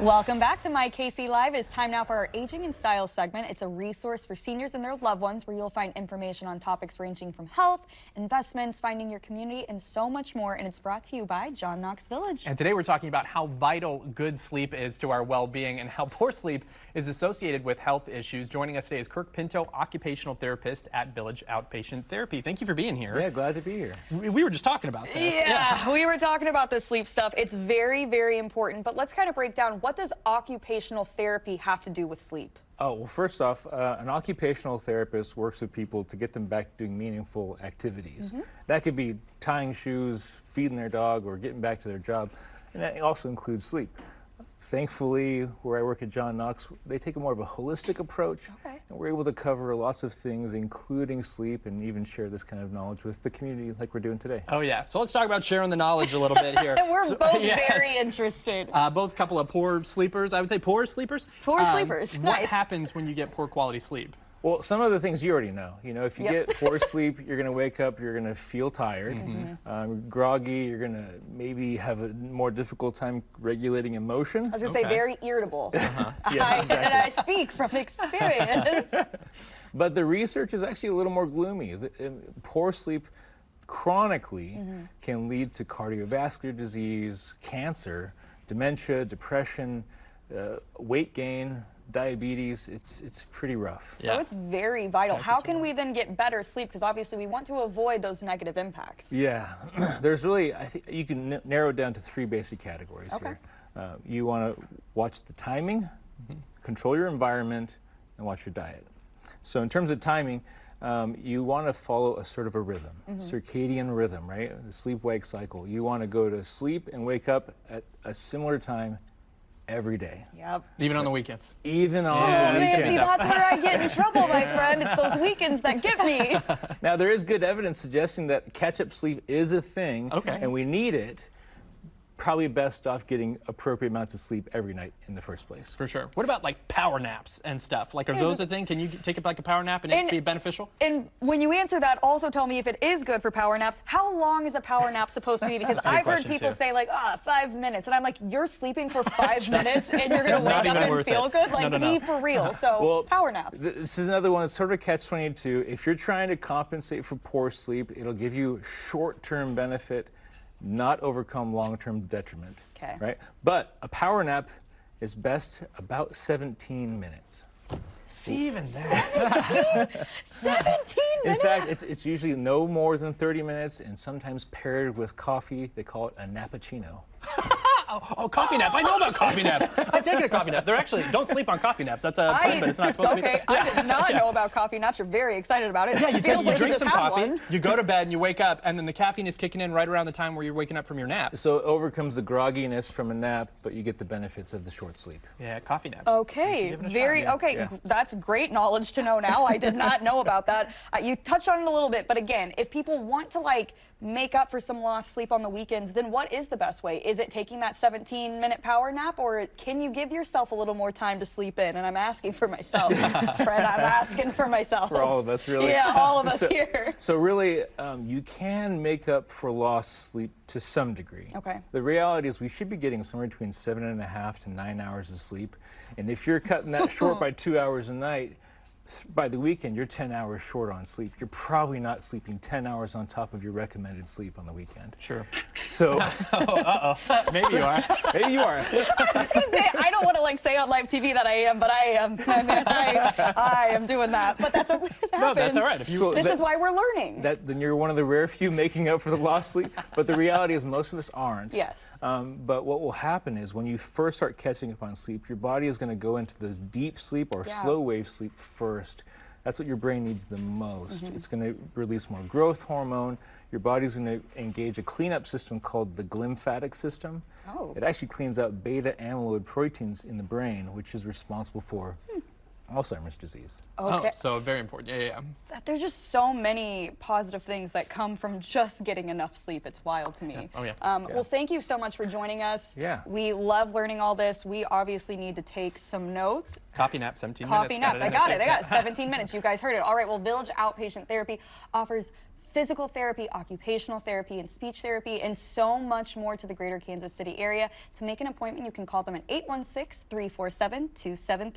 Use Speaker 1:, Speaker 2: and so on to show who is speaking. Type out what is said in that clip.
Speaker 1: Welcome back to My KC Live. It's time now for our Aging in Style segment. It's a resource for seniors and their loved ones where you'll find information on topics ranging from health, investments, finding your community, and so much more. And it's brought to you by Knox Village.
Speaker 2: And today we're talking about how vital good sleep is to our well-being and how poor sleep is associated with health issues. Joining us today is Kirk Pinto, occupational therapist at Village Outpatient Therapy. Thank you for being here.
Speaker 3: Yeah, glad to be here.
Speaker 2: We were just talking about this.
Speaker 1: Yeah, we were talking about the sleep stuff. It's very, very important. But let's kind of break down, what does occupational therapy have to do with sleep?
Speaker 3: Oh, well, first off, an occupational therapist works with people to get them back doing meaningful activities. That could be tying shoes, feeding their dog, or getting back to their job. And that also includes sleep. Thankfully, where I work at Knox, they take a more of a holistic approach.
Speaker 1: Okay.
Speaker 3: And we're able to cover lots of things, including sleep, and even share this kind of knowledge with the community like we're doing today.
Speaker 2: Oh, yeah. So let's talk about sharing the knowledge a little bit here.
Speaker 1: And we're both very interested.
Speaker 2: Both a couple of poor sleepers. I would say poor sleepers.
Speaker 1: Poor sleepers.
Speaker 2: What
Speaker 1: Nice.
Speaker 2: happens when you get poor quality sleep?
Speaker 3: Well, some of the things you already know. You know, if you get poor sleep, you're going to wake up, you're going to feel tired, groggy, you're going to maybe have a more difficult time regulating emotion.
Speaker 1: I was going to say very irritable.
Speaker 3: Yeah, exactly.
Speaker 1: And I speak from experience.
Speaker 3: But the research is actually a little more gloomy. Poor sleep chronically can lead to cardiovascular disease, cancer, dementia, depression, weight gain, diabetes. It's pretty rough.
Speaker 1: So it's very vital. How can we then get better sleep? Because obviously we want to avoid those negative impacts.
Speaker 3: Yeah, there's really, I think you can narrow it down to three basic categories here. You want to watch the timing, control your environment, and watch your diet. So in terms of timing, you want to follow a sort of a rhythm, circadian rhythm, right? The sleep-wake cycle. You want to go to sleep and wake up at a similar time every day.
Speaker 1: Yep.
Speaker 2: Even on the weekends.
Speaker 3: Even on the weekends.
Speaker 1: See, that's where I get in trouble, my friend. It's those weekends that get me.
Speaker 3: Now, there is good evidence suggesting that catch-up sleep is a thing, and we need it. Probably best off getting appropriate amounts of sleep every night in the first place.
Speaker 2: For sure. What about like power naps and stuff? Like, are those a thing? Can you take like a power nap and it be beneficial?
Speaker 1: And when you answer that, also tell me if it is good for power naps. How long is a power nap supposed to be? Because I've heard people say like, 5 minutes. And I'm like, you're sleeping for 5 minutes and you're going to wake up and feel good? Like, be for real. So, power naps.
Speaker 3: This is another one that's sort of catch-22. If you're trying to compensate for poor sleep, it'll give you short-term benefit, not overcome long-term detriment.
Speaker 1: Okay.
Speaker 3: Right? But a power nap is best about 17 minutes.
Speaker 2: Even that.
Speaker 1: 17 minutes?
Speaker 3: In fact, it's usually no more than 30 minutes and sometimes paired with coffee. They call it a nappuccino.
Speaker 2: Oh, coffee nap. I know about coffee nap. I've taken a coffee nap. They're actually, don't sleep on coffee naps. That's a pun, but it's not supposed to be.
Speaker 1: Okay, I did not know about coffee naps. You're very excited about it.
Speaker 2: Yeah, you drink some coffee,
Speaker 1: one.
Speaker 2: you go to bed and you wake up, and then the caffeine is kicking in right around the time where you're waking up from your nap.
Speaker 3: So it overcomes the grogginess from a nap, but you get the benefits of the short sleep.
Speaker 2: Yeah, coffee naps.
Speaker 1: Okay, that's great knowledge to know now. I did not know about that. You touched on it a little bit, but again, if people want to like make up for some lost sleep on the weekends, then what is the best way? Is it taking that 17-minute power nap, or can you give yourself a little more time to sleep in? And I'm asking for myself, Fred, I'm asking for myself.
Speaker 3: For all of us, really.
Speaker 1: Yeah, all of us here.
Speaker 3: So really, you can make up for lost sleep to some degree.
Speaker 1: Okay.
Speaker 3: The reality is we should be getting somewhere between 7.5 to 9 hours of sleep. And if you're cutting that short by 2 hours a night, by the weekend, you're 10 hours short on sleep. You're probably not sleeping 10 hours on top of your recommended sleep on the weekend.
Speaker 2: Sure.
Speaker 3: So,
Speaker 2: maybe you are.
Speaker 3: Maybe you are.
Speaker 1: I was going to say, I don't want to like say on live TV that I am, but I am. I am doing that. But that's happens.
Speaker 2: No, that's all right. If you,
Speaker 1: this is why we're learning.
Speaker 3: Then you're one of the rare few making up for the lost sleep. But the reality is most of us aren't.
Speaker 1: Yes.
Speaker 3: But what will happen is when you first start catching up on sleep, your body is going to go into the deep sleep or slow wave sleep first. That's what your brain needs the most. It's going to release more growth hormone. Your body's going to engage a cleanup system called the glymphatic system. It actually cleans out beta amyloid proteins in the brain, which is responsible for Alzheimer's disease.
Speaker 1: Okay.
Speaker 2: Oh, so very important. Yeah.
Speaker 1: There's just so many positive things that come from just getting enough sleep. It's wild to me.
Speaker 2: Oh, yeah.
Speaker 1: Well, thank you so much for joining us.
Speaker 3: Yeah.
Speaker 1: We love learning all this. We obviously need to take some notes.
Speaker 2: Coffee nap, 17 minutes.
Speaker 1: Coffee naps. I got it. 17 minutes. You guys heard it. All right. Well, Village Outpatient Therapy offers physical therapy, occupational therapy, and speech therapy, and so much more to the greater Kansas City area. To make an appointment, you can call them at 816-347-2733.